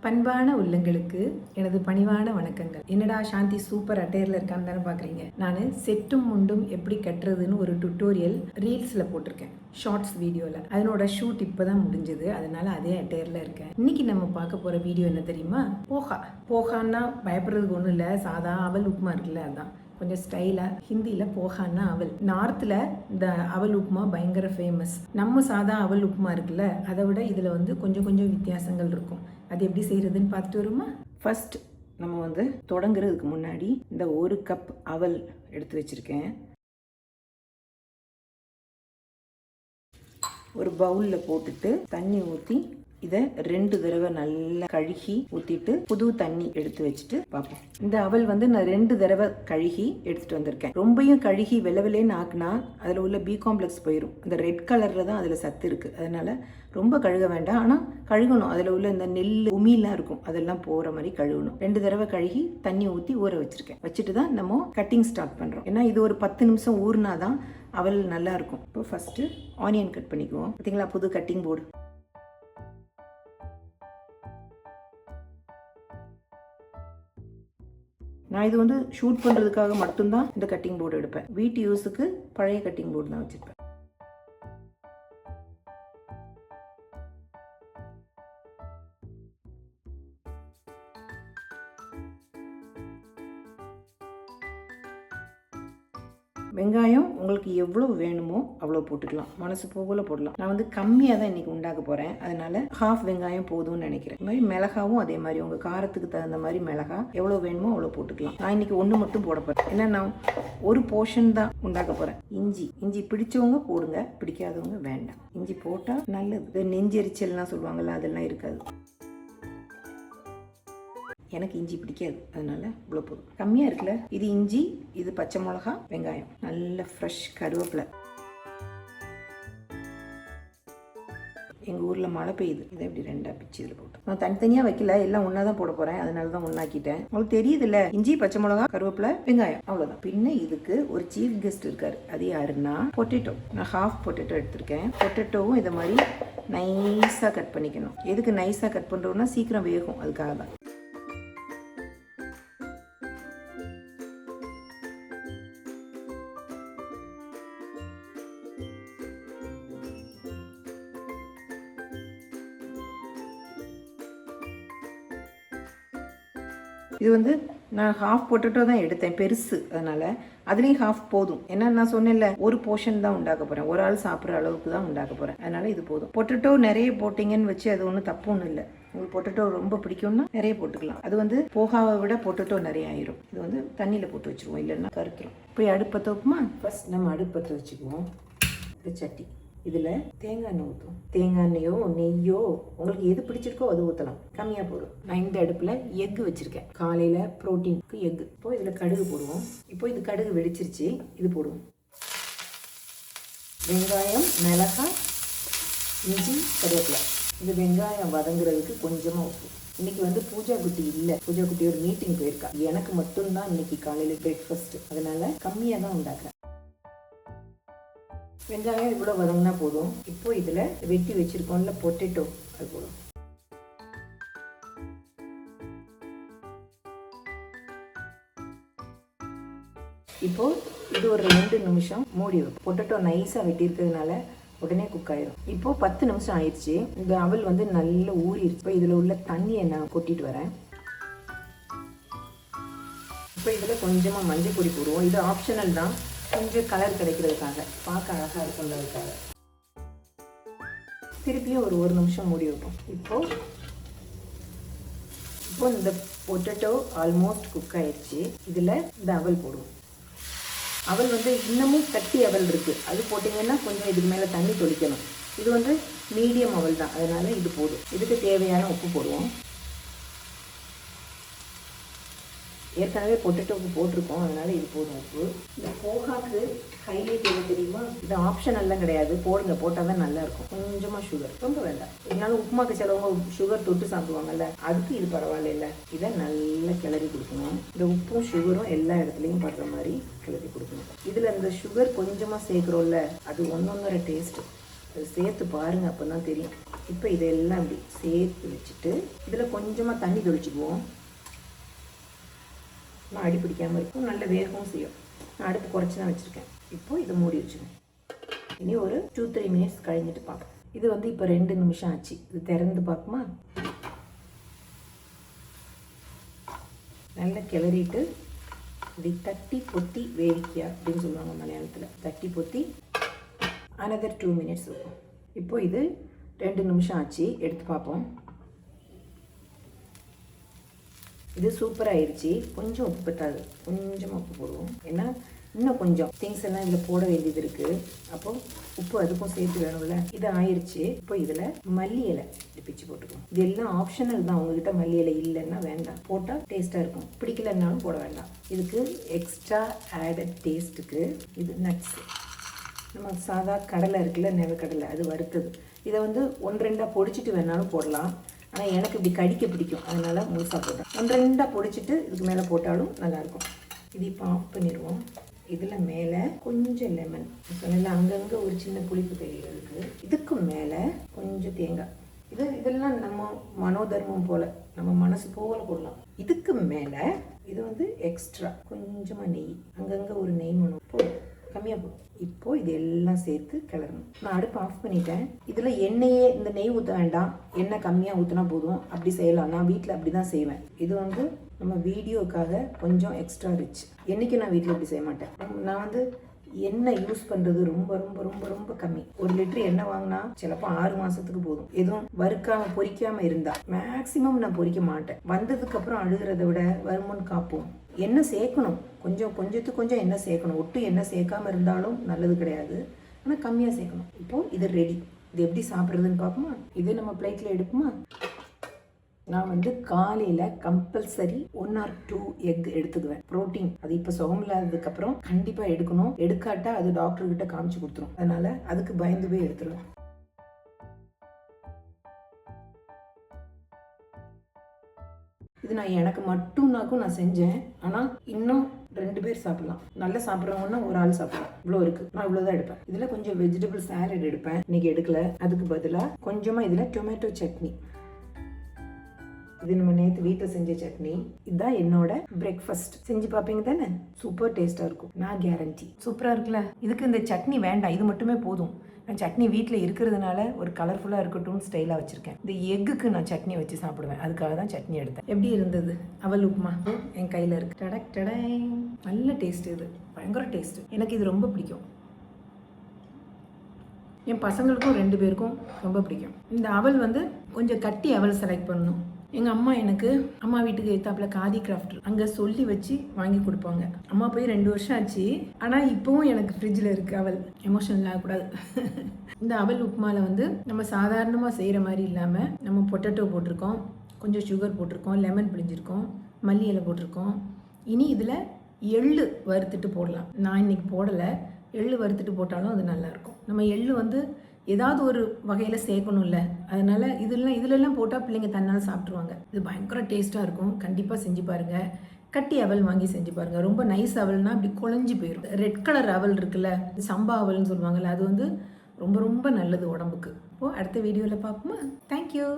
பண்பான உள்ளங்களுக்கு எனது பணிவான வணக்கங்கள். என்னடா சாந்தி சூப்பர் அட்டையரில் இருக்கான்னு தானே பார்க்குறீங்க. நான் செட்டும் முண்டும் எப்படி கட்டுறதுன்னு ஒரு டுட்டோரியல் ரீல்ஸில் போட்டிருக்கேன், ஷார்ட்ஸ் வீடியோவில். அதனோட ஷூட் இப்போ தான் முடிஞ்சது, அதனால அதே அட்டையரில் இருக்கேன். இன்னைக்கு நம்ம பார்க்க போகிற வீடியோ என்ன தெரியுமா? போகான்னா பயப்படுறதுக்கு ஒன்றும் இல்லை, சாதா அவல் உப்புமா இருக்குல்ல, அதான் கொஞ்சம் ஸ்டைலாக. ஹிந்தியில் போகான்னா அவல். நார்த்தில் இந்த அவல் உப்புமா பயங்கர ஃபேமஸ். நம்ம சாதா அவல் உப்புமா இருக்குல்ல, அதை விட இதில் கொஞ்சம் வித்தியாசங்கள் இருக்கும். அது எப்படி செய்கிறதுன்னு பார்த்துட்டு வருமா? ஃபர்ஸ்ட் நம்ம தொடங்குறதுக்கு முன்னாடி இந்த 1 கப் அவல் எடுத்து வச்சுருக்கேன். ஒரு பவுலில் போட்டுட்டு தண்ணி ஊற்றி இதை 2 தடவை நல்லா கழுகி ஊற்றிட்டு புது தண்ணி எடுத்து வச்சுட்டு பார்ப்போம். இந்த அவல் நான் 2 தடவை கழுகி எடுத்துகிட்டு வந்திருக்கேன். ரொம்பையும் கழுகி வெள்ளன்னு ஆக்குனா அதில் உள்ள பி காம்ப்ளெக்ஸ் போயிடும். அந்த ரெட் கலரில் தான் அதில் சத்து இருக்குது. அதனால் ரொம்ப கழுக வேண்டாம், ஆனால் கழுகணும். அதில் உள்ள இந்த நெல் உமிலாம் இருக்கும், அதெல்லாம் போகிற மாதிரி கழுகணும். 2 தடவை கழுகி தண்ணி ஊற்றி ஊற வச்சுருக்கேன். வச்சுட்டு தான் நம்ம கட்டிங் ஸ்டார்ட் பண்ணுறோம். ஏன்னா இது ஒரு 10 நிமிஷம் ஊறினா தான் அவல் நல்லா இருக்கும். இப்போ ஃபஸ்ட்டு ஆனியன் கட் பண்ணிக்குவோம். பார்த்தீங்களா, புது கட்டிங் போர்டு. நான் இது ஷூட் பண்ணுறதுக்காக மட்டும்தான் இந்த கட்டிங் போர்டு எடுப்பேன். வீட்டு யூஸுக்கு பழைய கட்டிங் போர்டு தான் வச்சுருப்பேன். வெங்காயம் உங்களுக்கு எவ்வளோ வேணுமோ அவ்வளோ போட்டுக்கலாம், மனசு போகல போடலாம். நான் கம்மியாக தான் இன்றைக்கி உண்டாக்க போகிறேன், அதனால் ஹாஃப் வெங்காயம் போதும்னு நினைக்கிறேன். இது மாதிரி மிளகாவும் அதே மாதிரி உங்கள் காரத்துக்கு தகுந்த மாதிரி மிளகா எவ்வளோ வேணுமோ அவ்வளோ போட்டுக்கலாம். நான் இன்றைக்கி 1 மட்டும் போட போகிறேன், ஏன்னா நான் ஒரு போர்ஷன் தான் உண்டாக்க போகிறேன். இஞ்சி பிடிச்சவங்க போடுங்க, பிடிக்காதவங்க வேண்டாம். இஞ்சி போட்டால் நல்லது. நெஞ்செரிச்சல்லாம் சொல்லுவாங்கள்ல, அதெல்லாம் இருக்காது. எனக்கு இஞ்சி பிடிக்காது, அதனால இவ்வளோ போதும். கம்மியாக இருக்குல்ல, இது இஞ்சி, இது பச்சை மிளகா, வெங்காயம், நல்ல ஃப்ரெஷ் கருவேப்பிலை. எங்கள் ஊரில் மழை பெய்யுது, இதை இப்படி 2ஆக பிச்சு இதில் போட்டு. நான் தனித்தனியாக வைக்கல, எல்லாம் ஒன்றா தான் போட போகிறேன், அதனால தான் ஒன்றாக்கிட்டேன். உங்களுக்கு தெரியுதுல்ல, இஞ்சி பச்சை மிளகா கருவேப்பிலை வெங்காயம், அவ்வளோதான். பின்ன இதுக்கு ஒரு சீஃப் கெஸ்ட் இருக்கார். அது யாருன்னா பொட்டேட்டோ. நான் ஹாஃப் பொட்டேட்டோ எடுத்திருக்கேன். பொட்டேட்டோவும் இதை மாதிரி நைஸாக கட் பண்ணிக்கணும். எதுக்கு நைஸாக கட் பண்ணுறோன்னா சீக்கிரம் வேகும், அதுக்காக தான். இது நான் ஹாஃப் பொட்டேட்டோ தான் எடுத்தேன், பெருசு, அதனால் அதுலேயும் ஹாஃப் போதும். ஏன்னா நான் சொன்னேன்ல, ஒரு போர்ஷன் தான் உண்டாக்க போகிறேன், ஒரு ஆள் சாப்பிட்ற அளவுக்கு தான் உண்டாக்க போகிறேன், அதனால் இது போதும். பொட்டேட்டோ நிறைய போட்டிங்கன்னு வச்சு அது ஒன்றும் தப்பு ஒன்றும் இல்லை. உங்களுக்கு பொட்டேட்டோ ரொம்ப பிடிக்கும்னா நிறைய போட்டுக்கலாம். அது போகாவை விட பொட்டேட்டோ நிறைய ஆயிரும். இது தண்ணியில் போட்டு வச்சுருவோம், இல்லைன்னா கருத்துரும். போய் அடுப்பத்தை வைப்போமா? ஃபர்ஸ்ட் நம்ம அடுப்பத்தை வச்சுக்குவோம். இந்த சட்டி, இதில் தேங்காய் எண்ணெய் ஊற்றும். தேங்காய் எண்ணெயோ நெய்யோ உங்களுக்கு எது பிடிச்சிருக்கோ அது ஊற்றலாம், கம்மியாக போடும். நான் இந்த அடுப்பில் எக்கு வச்சுருக்கேன், காலையில் ப்ரோட்டீனுக்கு எக்கு. இப்போ இதில் கடுகு போடுவோம். இப்போ இது கடுகு வெடிச்சிருச்சு, இது போடுவோம். வெங்காயம், மிளகாய், இஞ்சி, கருவேப்பிலை. இந்த வெங்காயம் வதங்குறதுக்கு கொஞ்சமாக உப்பு. இன்னைக்கு பூஜா குட்டி இல்லை, பூஜா குட்டி ஒரு மீட்டிங் போயிருக்கா. எனக்கு மட்டும்தான் இன்னைக்கு காலையில் பிரேக்ஃபாஸ்ட், அதனால கம்மியாக தான் உண்டாக்குறேன். வெங்காயம் இவ்வளோ வதங்கினா போதும். இப்போ இதில் வெட்டி வச்சுருக்கோம்ல பொட்டேட்டோ, அது போதும். இப்போது இது ஒரு 2 நிமிஷம் மூடி வைப்போம். பொட்டேட்டோ நைஸாக வெட்டியிருக்கிறதுனால உடனே குக் ஆயிடும். இப்போ 10 நிமிஷம் ஆயிடுச்சு. இந்த அவல் நல்லா ஊறிடுச்சு. இப்போ இதில் உள்ள தண்ணியை நான் கொட்டிட்டு வரேன். இப்போ இதில் கொஞ்சமாக மஞ்சள் பொடி போடுவோம். இது ஆப்ஷனல் தான், கொஞ்சம் கலர் கிடைக்கிறதுக்காக, பார்க்க அழகாக இருக்குன்றதுக்காக. திருப்பியும் ஒரு 1 நிமிஷம் மூடி வைப்போம். இப்போ இந்த பொட்டேட்டோ ஆல்மோஸ்ட் குக் ஆயிடுச்சு. இதில் இந்த அவல் போடுவோம். அவல் இன்னமும் கட்டி அவல் இருக்குது, அது போட்டிங்கன்னா கொஞ்சம் இதுக்கு மேலே தண்ணி தொளிக்கணும். இது மீடியம் அவல் தான், அதனால் இது போதும். இதுக்கு தேவையான உப்பு போடுவோம். ஏற்கனவே பொட்டேட்டோவுக்கு போட்டிருக்கோம், அதனால் இது போதும் உப்பு. இந்த போகாக்கு ஹைலைட் எது தெரியுமா? இது ஆப்ஷனெல்லாம் கிடையாது, போடுங்க, போட்டால் தான் நல்லாயிருக்கும். கொஞ்சமாக சுகர், ரொம்ப வேண்டாம். இதனால உப்புமாக்கு சிலவங்க சுகர் தொட்டு சாப்பிடுவாங்கல்ல, அதுக்கு இது பரவாயில்ல. இல்லை, இதை நல்லா கிளறி கொடுக்கணும். இந்த உப்பும் சுகரும் எல்லா இடத்துலையும் படுற மாதிரி கிளறி கொடுக்கணும். இதில் இந்த சுகர் கொஞ்சமாக சேர்க்குறோம்ல, அது ஒன்றொன்னரை டேஸ்ட்டு. அது சேர்த்து பாருங்கள், அப்போ தான் தெரியும். இப்போ இதெல்லாம் இப்படி சேர்த்து வச்சுட்டு இதில் கொஞ்சமாக தண்ணி தெளிச்சுக்குவோம். நான் அடி பிடிக்காமல் இருக்கும், நல்ல வேகவும் செய்யும். நான் அடுப்பு குறைச்சி தான் வச்சுருக்கேன். இப்போது இதை மூடி வச்சுருவேன். இனி ஒரு 2-3 மினிட்ஸ் கழிஞ்சிட்டு பார்ப்போம். இது வந்து இப்போ 2 நிமிஷம் ஆச்சு. இது திறந்து பார்க்குமா? நல்லா கிளறிட்டு இப்படி தட்டி பொத்தி வேவிக்கியா அப்படின்னு சொல்லுவாங்க மலையாளத்தில். தட்டி பொத்தி another 2 minutes இருக்கும். இப்போ இது 2 நிமிஷம் ஆச்சு. எடுத்து பார்ப்போம். இது சூப்பராக ஆயிடுச்சு. கொஞ்சம் உப்பு பத்தாது, கொஞ்சமாக உப்பு போடுவோம். ஏன்னா இன்னும் கொஞ்சம் திங்ஸ் எல்லாம் இதில் போட வேண்டியது இருக்குது. அப்போது உப்பு அதுக்கும் சேர்த்து வேணும்ல. இது ஆயிடுச்சு. இப்போ இதில் மல்லி இலை பிச்சு போட்டுக்கணும். இது எல்லாம் ஆப்ஷனல் தான். உங்ககிட்ட மல்லி இலை இல்லைன்னா வேண்டாம், போட்டால் டேஸ்ட்டாக இருக்கும். பிடிக்கலன்னாலும் போட வேண்டாம். இதுக்கு எக்ஸ்ட்ரா ஆடட் டேஸ்ட்டுக்கு இது நட்ஸு. நம்ம சாதா கடலை இருக்குல்ல, நெவக்கடலை, அது வறுத்தது. இதை வந்து 1-2 பொடிச்சிட்டு வேணாலும் போடலாம். ஆனால் எனக்கு இப்படி கடிக்க பிடிக்கும், அதனால் முழுசாக போட்டேன். 1-2 பொடிச்சிட்டு இதுக்கு மேலே போட்டாலும் நல்லாயிருக்கும். இது இப்போ ஆஃப் பண்ணிடுவோம். இதில் மேலே கொஞ்சம் லெமன் சொன்னல, அங்கங்கே ஒரு சின்ன புளிப்பு தெரிகிறதுக்கு. இதுக்கு மேலே கொஞ்சம் தேங்காய். இதெல்லாம் நம்ம மனோதர்மம் போல், நம்ம மனசு போல் போடலாம். இதுக்கு மேலே இது வந்து எக்ஸ்ட்ரா கொஞ்சமாக நெய், அங்கங்கே ஒரு நெய் மனம் போடும், கம்மியாக போடும். இப்போது இது எல்லாம் சேர்த்து கிளறணும். நான் அடுப்பு ஆஃப் பண்ணிட்டேன். இதில் எண்ணெயே, இந்த நெய் ஊற்ற வேண்டாம், எண்ணெய் கம்மியாக ஊற்றினா போதும். அப்படி செய்யலாம். நான் வீட்டில் அப்படி தான் செய்வேன். இது வந்து நம்ம வீடியோக்காக கொஞ்சம் எக்ஸ்ட்ரா ரிச். என்றைக்கும் நான் வீட்டில் இப்படி செய்ய மாட்டேன். நான் வந்து எண்ணெய் யூஸ் பண்ணுறது ரொம்ப ரொம்ப ரொம்ப ரொம்ப கம்மி. 1 லிட்டர் எண்ணெய் வாங்கினா சிலப்போ 6 மாதத்துக்கு போதும். எதுவும் வறுக்காமல் பொரிக்காமல் இருந்தால். மேக்ஸிமம் நான் பொரிக்க மாட்டேன். வந்ததுக்கப்புறம் அழுகிறத விட வருமுன் காப்போம். எண்ணெய் சேர்க்கணும், கொஞ்சத்துக்கு கொஞ்சம் எண்ணெய் சேர்க்கணும். ஒட்டு எண்ணெய் சேர்க்காமல் இருந்தாலும் நல்லது கிடையாது, ஆனால் கம்மியாக சேர்க்கணும். இப்போது இது ரெடி. இது எப்படி சாப்பிட்றதுன்னு பார்ப்போமா? இது நம்ம பிளேட்டில் எடுக்குமா? நான் வந்து காலையில் கம்பல்சரி 1 or 2 எக் எடுத்துக்குவேன். ப்ரோட்டீன் அது இப்போ சுகம் இல்லாததுக்கப்புறம் கண்டிப்பாக எடுக்கணும். எடுக்காட்டா அது டாக்டர்கிட்ட காமிச்சு கொடுத்துரும். அதனால் அதுக்கு பயந்து போய் எடுத்துருவேன். இது நான் எனக்கு மட்டும்னாக்கும் நான் செஞ்சேன். ஆனால் இன்னும் 2 பேர் சாப்பிடலாம். நல்லா சாப்பிட்றவங்கன்னா ஒரு ஆள் சாப்பிடலாம். இவ்வளோ இருக்குது. நான் இவ்வளோ தான் எடுப்பேன். இதில் கொஞ்சம் வெஜிடபிள் சாலட் எடுப்பேன். இன்னைக்கு எடுக்கல. அதுக்கு பதிலாக கொஞ்சமாக இதில் டொமேட்டோ சட்னி. இது நம்ம நேற்று வீட்டில் செஞ்ச சட்னி. இதுதான் என்னோட பிரேக்ஃபாஸ்ட். செஞ்சு பார்ப்பீங்க தானே? சூப்பர் டேஸ்ட்டாக இருக்கும், நான் கேரண்டி. சூப்பராக இருக்குல்ல? இதுக்கு இந்த சட்னி வேண்டாம், இது மட்டுமே போதும். நான் சட்னி வீட்டில் இருக்கிறதுனால ஒரு கலர்ஃபுல்லாக இருக்கட்டும் ஸ்டைலாக வச்சுருக்கேன். இந்த எக்குக்கு நான் சட்னி வச்சு சாப்பிடுவேன், அதுக்காக தான் சட்னி எடுத்தேன். எப்படி இருந்தது அவல் உப்புமா? என் கையில் இருக்குது. டடக் டடை. நல்ல டேஸ்ட்டு. இது பயங்கர டேஸ்ட்டு. எனக்கு இது ரொம்ப பிடிக்கும். என் பசங்களுக்கும் 2 பேருக்கும் ரொம்ப பிடிக்கும். இந்த அவல் வந்து கொஞ்சம் கட்டி அவல் செலக்ட் பண்ணணும். எங்கள் அம்மா எனக்கு அம்மா வீட்டுக்கு எத்தாப்பில் காதி கிராஃப்ட் அங்கே சொல்லி வச்சு வாங்கி கொடுப்பாங்க. அம்மா போய் 2 வருஷம் ஆச்சு. ஆனால் இப்போவும் எனக்கு ஃப்ரிட்ஜில் இருக்குது அவல். எமோஷனல் ஆகக்கூடாது. இந்த அவல் உப்புமாவில் வந்து நம்ம சாதாரணமாக செய்கிற மாதிரி இல்லாமல் நம்ம பொட்டேட்டோ போட்டிருக்கோம், கொஞ்சம் சுகர் போட்டிருக்கோம், லெமன் பிழிஞ்சிருக்கோம், மல்லி இலை போட்டிருக்கோம். இனி இதில் எள்ளு வறுத்துட்டு போடலாம். நான் இன்றைக்கி போடலை. எள்ளு வறுத்துட்டு போட்டாலும் அது நல்லாயிருக்கும். நம்ம எள்ளு வந்து ஏதாவது ஒரு வகையில் சேர்க்கணும்ல, அதனால் இதிலெல்லாம் போட்டால் பிள்ளைங்க தன்னால் சாப்பிட்ருவாங்க. இது பயங்கர டேஸ்ட்டாக இருக்கும். கண்டிப்பாக செஞ்சு பாருங்கள். கட்டி அவல் வாங்கி செஞ்சு பாருங்கள். ரொம்ப நைஸ் அவல்னால் அப்படி குழஞ்சி போயிடும். ரெட் கலர் அவல் இருக்குல்ல, சம்பா அவல்னு சொல்லுவாங்கள்ல, அது வந்து ரொம்ப ரொம்ப நல்லது உடம்புக்கு. இப்போது அடுத்த வீடியோவில் பார்ப்போமா? தேங்க்யூ.